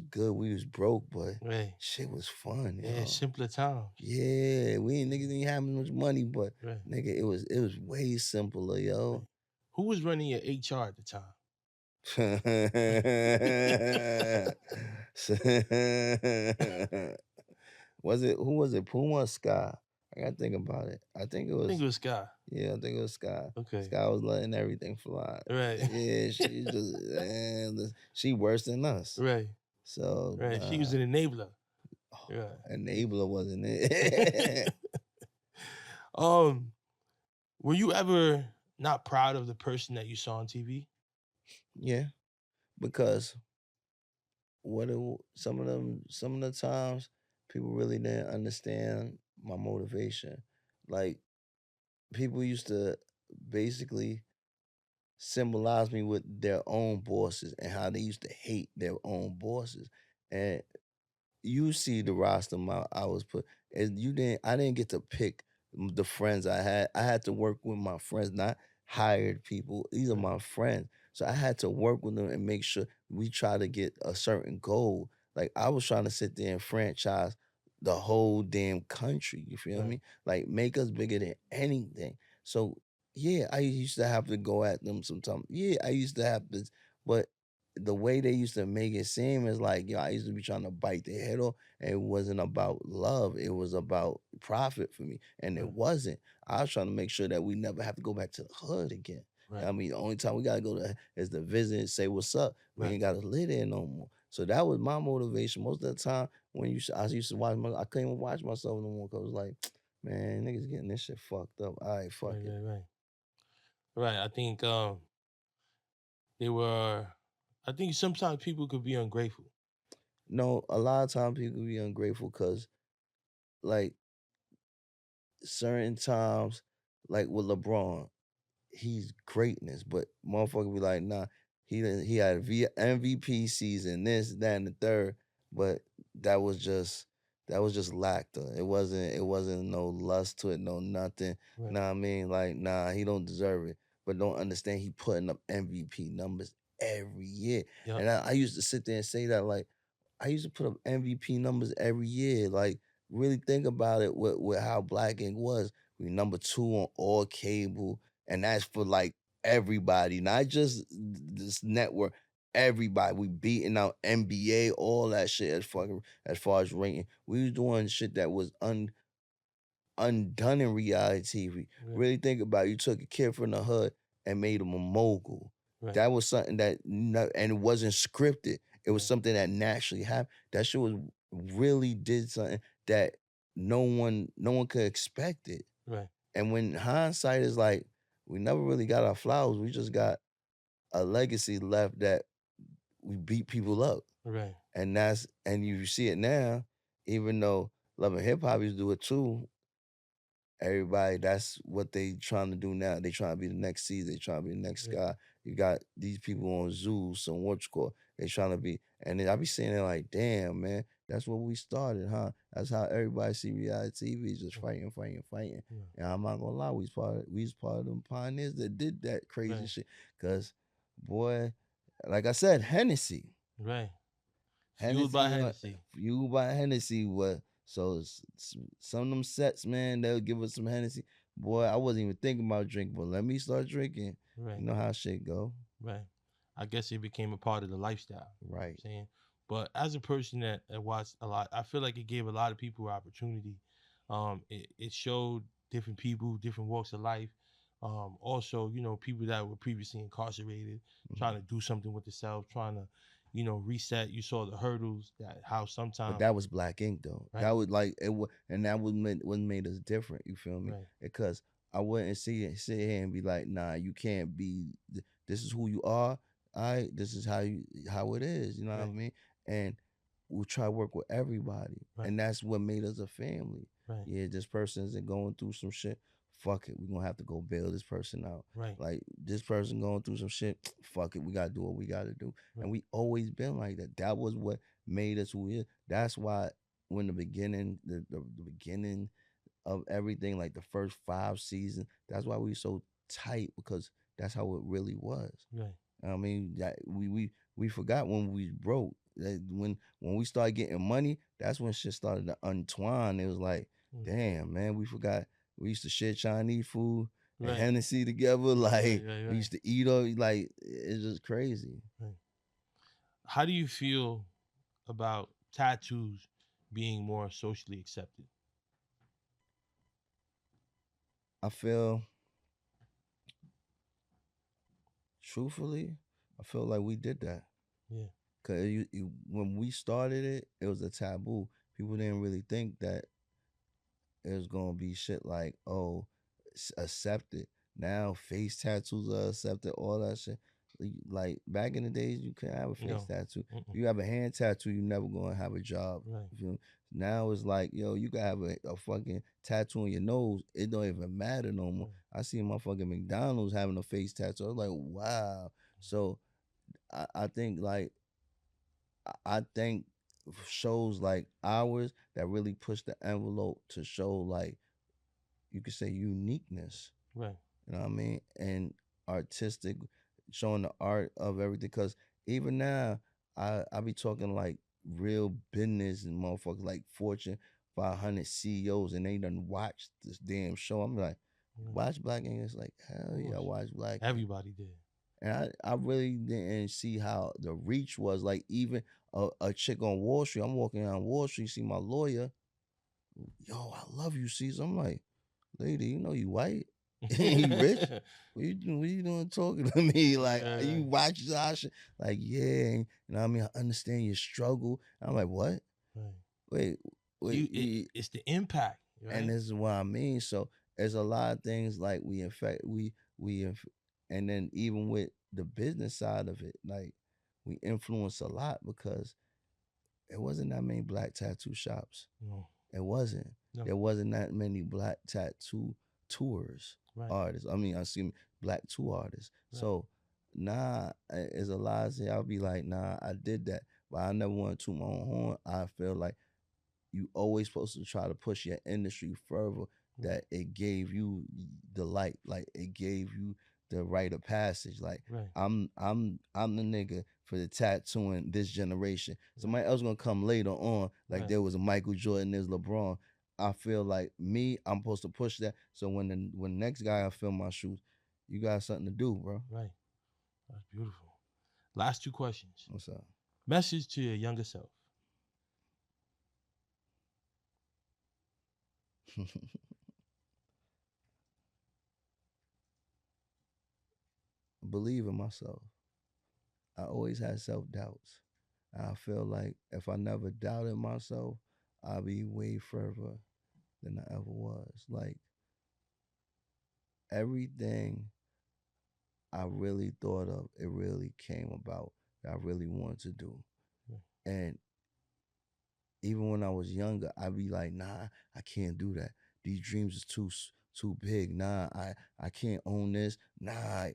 good. We was broke, but Right. shit was fun, Yeah, yo. simpler times. Yeah, niggas didn't have much money, but Right. nigga, it was way simpler, yo. Right. Who was running your HR at the time? Who was it? Puma or Sky? I gotta think about it. I think it I think was it was Sky. yeah, I think it was Sky. Okay. Sky was letting everything fly. Right. Yeah, she just she worse than us. Right. So Right. She was an enabler. Yeah. enabler wasn't it? Were you ever not proud of the person that you saw on TV? Yeah, because some of the times people really didn't understand my motivation. Like people used to basically symbolize me with their own bosses and how they used to hate their own bosses. And you see the roster I was put, and I didn't get to pick the friends I had. I had to work with my friends, not hired people. These are my friends. So I had to work with them and make sure we try to get a certain goal. Like I was trying to sit there and franchise the whole damn country. You feel Right. me? Like make us bigger than anything. So yeah, I used to have to go at them sometimes. Yeah, I used to have to, but the way they used to make it seem is like, I used to be trying to bite their head off, and it wasn't about love. It was about profit for me. And it Right. wasn't. I was trying to make sure that we never have to go back to the hood again. Right. I mean, the only time we gotta go to is to visit and say what's up. We Right. ain't gotta live there no more. So that was my motivation. Most of the time when I used to watch I couldn't even watch myself no more because I was like, man, niggas getting this shit fucked up. All right, fuck Right. it. Right. Right. Right. I think they were. I think sometimes people could be ungrateful. No, a lot of times people be ungrateful because like certain times, like with LeBron, he's greatness, but motherfucker be like, nah, he had a MVP season, this, that, and the third, but that was just laughter. It wasn't no lust to it, no nothing. Right. Nah, I mean, like, nah, he don't deserve it. But don't understand he putting up MVP numbers every year. Yep. And I used to sit there and say that, like, I used to put up MVP numbers every year. Like, really think about it with how Black Ink was. We #2 on all cable, and that's for like everybody, not just this network. Everybody, we beating out NBA, all that shit as far as ranking. We was doing shit that was undone in reality TV. Right. Really think about it. You took a kid from the hood and made him a mogul. Right. That was something that and it wasn't scripted. It was something that naturally happened. That shit was really did something that no one could expect it. Right. And when hindsight is like, we never really got our flowers. We just got a legacy left that we beat people up. Right. And you see it now, even though Love and Hip Hop used to do it too. Everybody, that's what they trying to do now. They trying to be the next Caesar. They trying to be the next guy. You got these people on Zeus, some what you call. They trying to be, and then I be saying it like, damn, man, that's what we started, huh? That's how everybody see reality TV, just fighting. And I'm not gonna lie, we was part of them pioneers that did that crazy shit. Cause, boy, like I said, Hennessy. Right. Hennessy, Fueled by Hennessy. Fueled by Hennessy. What? So some of them sets, man, they'll give us some Hennessy. Boy, I wasn't even thinking about drinking, but let me start drinking. Right. You know how shit go. Right. I guess it became a part of the lifestyle. Right. You know what I'm saying? But as a person that watched a lot, I feel like it gave a lot of people opportunity. It showed different people, different walks of life. Also, you know, people that were previously incarcerated, trying to do something with themselves, trying to, you know, reset. You saw the hurdles that how sometimes. But that was Black Ink though. Right. That was like it was, and that was what made us different. You feel me? Right. Because I wouldn't sit here and be like, nah, you can't be. This is who you are. All right, this is how it is. You know what I Right. mean? And we'll try to work with everybody, Right. and that's what made us a family. Right. Yeah, this person isn't going through some shit. Fuck it, we're gonna have to go bail this person out. Right. Like this person going through some shit. Fuck it, we gotta do what we gotta do. Right. And we always been like that. That was what made us who we is. That's why when the beginning of everything, like the first 5 seasons, that's why we so tight, because that's how it really was. Right. I mean, that we forgot when we broke. That when we started getting money, that's when shit started to untwine. It was like, damn, man, we forgot. We used to share Chinese food and Right. Hennessy together. Like Right. we used to eat up. Like it's just crazy. Right. How do you feel about tattoos being more socially accepted? I feel, truthfully, I feel like we did that. Yeah. Cause when we started it was a taboo. People didn't really think that it was gonna be shit like, oh, accepted. Now face tattoos are accepted, all that shit. Like back in the days, you couldn't have a face tattoo. If you have a hand tattoo, you never gonna have a job. Right. You feel me? Now it's like, yo, you can have a fucking tattoo on your nose. It don't even matter no more. I see my fucking McDonald's having a face tattoo. I was like, wow. So I think like I think shows like ours that really push the envelope to show, like, you could say, uniqueness. Right. You know what I mean? And artistic, showing the art of everything. Cause even now, I be talking like real business and motherfuckers like Fortune 500 CEOs, and they done watched this damn show. I'm like, watch Black Ink? It's like, hell yeah, watch Black Ink. Everybody did. And I really didn't see how the reach was. Like even a chick on Wall Street, I'm walking down Wall Street, see my lawyer. Yo, I love you, Caesar. I'm like, lady, you know you white. You rich? What you doing talking to me? Like, you watch our shit? Like, yeah. You know what I mean? I understand your struggle. I'm like, what? Right. Wait. It's the impact. Right? And this is what I mean. So there's a lot of things like and then even with the business side of it, like we influence a lot, because it wasn't that many black tattoo shops. No. It wasn't. No. There wasn't that many black tattoo tours, artists. I mean, black tour artists. Right. So it's a lot. I'll be like, nah, I did that, but I never want to toot my own horn. I feel like you always supposed to try to push your industry further. That it gave you the light, like it gave you the rite of passage. Like I'm the nigga for the tattooing this generation. Somebody else gonna come later on, like there was a Michael Jordan, there's LeBron. I feel like I'm supposed to push that. So when the next guy I film my shoes, you got something to do, bro. Right. That's beautiful. Last 2 questions. What's up? Message to your younger self. Believe in myself. I always had self-doubts. I feel like if I never doubted myself, I'd be way further than I ever was. Like everything I really thought of, it really came about that I really wanted to do. And even when I was younger, I'd be like, nah, I can't do that. These dreams is too big. Nah, I can't own this. Nah,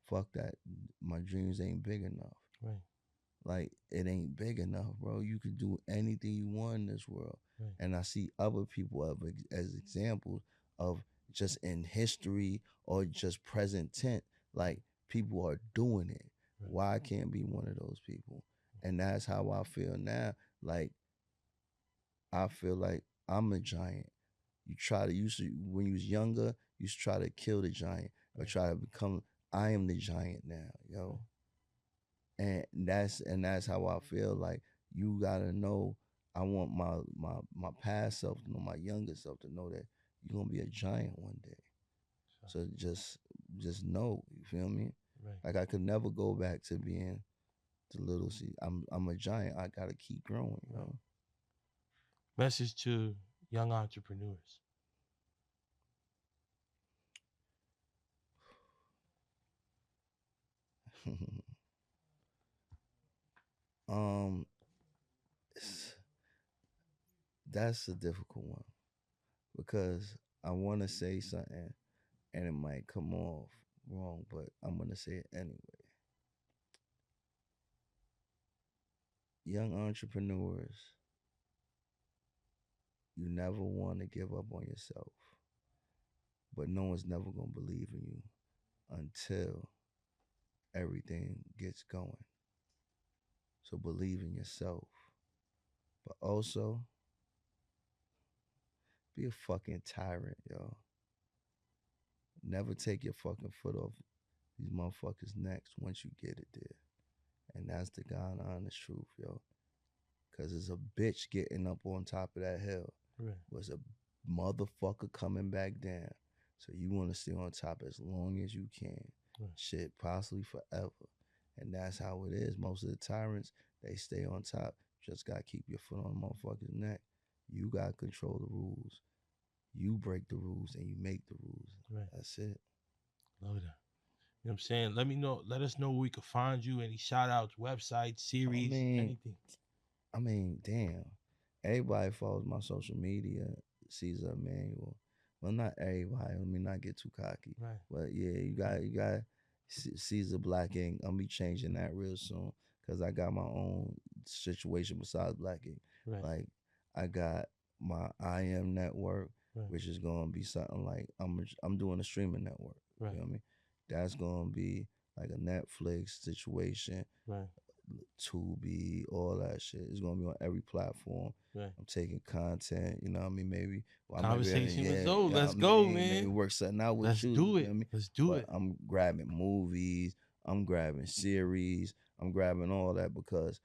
fuck that. My dreams ain't big enough. Right. Like, it ain't big enough, bro. You can do anything you want in this world. Right. And I see other people as examples of just in history or just present tense, like people are doing it. Why I can't be one of those people? And that's how I feel now. Like, I feel like I'm a giant. You try to when you was younger, you used to try to kill the giant or try to become. I am the giant now, yo. And that's how I feel. Like, you gotta know. I want my past self to know, my younger self to know that you're gonna be a giant one day. So just know, you feel me? Right. Like, I could never go back to being the little C. I'm a giant. I gotta keep growing, you know. Message to young entrepreneurs. um, that's a difficult one because I want to say something and it might come off wrong, but I'm gonna say it anyway. Young entrepreneurs, you never want to give up on yourself, but no one's never gonna believe in you until everything gets going. So believe in yourself, but also be a fucking tyrant, yo. Never take your fucking foot off these motherfuckers' necks once you get it there. And that's the God honest truth, yo. Cause it's a bitch getting up on top of that hill. Right. Was a motherfucker coming back down. So you want to stay on top as long as you can. Right. Shit, possibly forever. And that's how it is. Most of the tyrants, they stay on top. Just gotta keep your foot on the motherfucker's neck. You gotta control the rules. You break the rules and you make the rules. Right. That's it. Love that. You know what I'm saying? Let us know where we can find you. Any shout outs, websites, series, anything. I mean, damn. Everybody follows my social media, Caesar Emanuel. Well, not everybody. Let me not get too cocky. Right. But yeah, you got Caesar Black Ink. I'm be changing that real soon because I got my own situation besides Black Ink. Right. Like, I got my I Am network, Right. which is gonna be something like I'm doing a streaming network. Right. You know what I mean? That's gonna be like a Netflix situation. Right. Tubi, all that shit. It's gonna be on every platform. Right. I'm taking content, you know what I mean? Maybe Conversation with Zoe. Let's go, man. Maybe work something out with Let's you. do You it. know what I mean? Let's do But it. I'm grabbing movies, I'm grabbing series, I'm grabbing all that because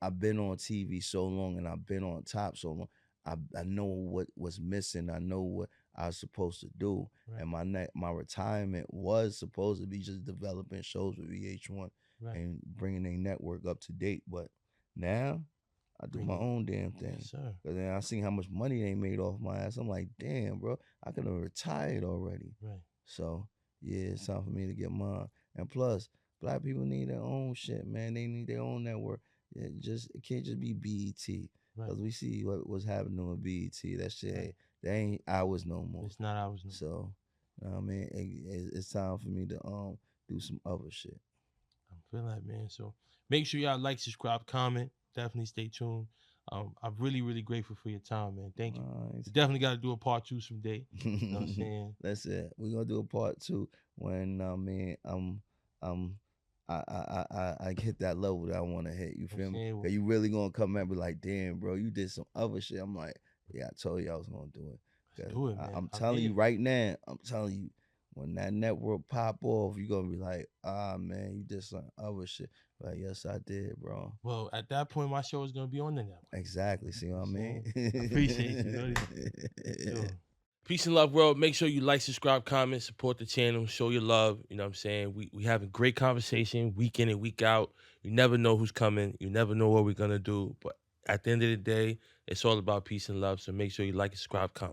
I've been on TV so long and I've been on top so long. I know what was missing. I know what I was supposed to do. Right. And my retirement was supposed to be just developing shows with VH1 Right. and bringing their network up to date. But now I do my Bring it. own damn thing. Yes, sir. Cause then I seen how much money they made off my ass. I'm like, damn, bro, I could have retired already. Right. So yeah, it's time for me to get mine. And plus, black people need their own shit, man. They need their own network. It can't just be BET. Right. Cause we see what's happening with BET. That shit Right. that ain't ours no more. It's not ours no more. So, I mean, it's time for me to do some other shit. I'm feeling that, man. So make sure y'all like, subscribe, comment. Definitely stay tuned. I'm really, really grateful for your time, man. Thank you. Nice. We definitely got to do a part 2 someday. You know what I'm saying? That's it. We're gonna do a part 2 when I hit that level that I want to hit. You feel me? Cause you really gonna come and be like, damn, bro, you did some other shit. I'm like, yeah, I told you I was gonna do it. Let's do it, man. I'm telling you right now. I'm telling you, when that network pop off, you're gonna be like, man, you did some other shit. But yes, I did, bro. Well, at that point, my show is gonna be on the network. Exactly. See what I mean? I appreciate you. Sure. Peace and love, world. Make sure you like, subscribe, comment, support the channel, show your love. You know what I'm saying? We having great conversation week in and week out. You never know who's coming. You never know what we're gonna do. But at the end of the day, it's all about peace and love. So make sure you like, subscribe, comment.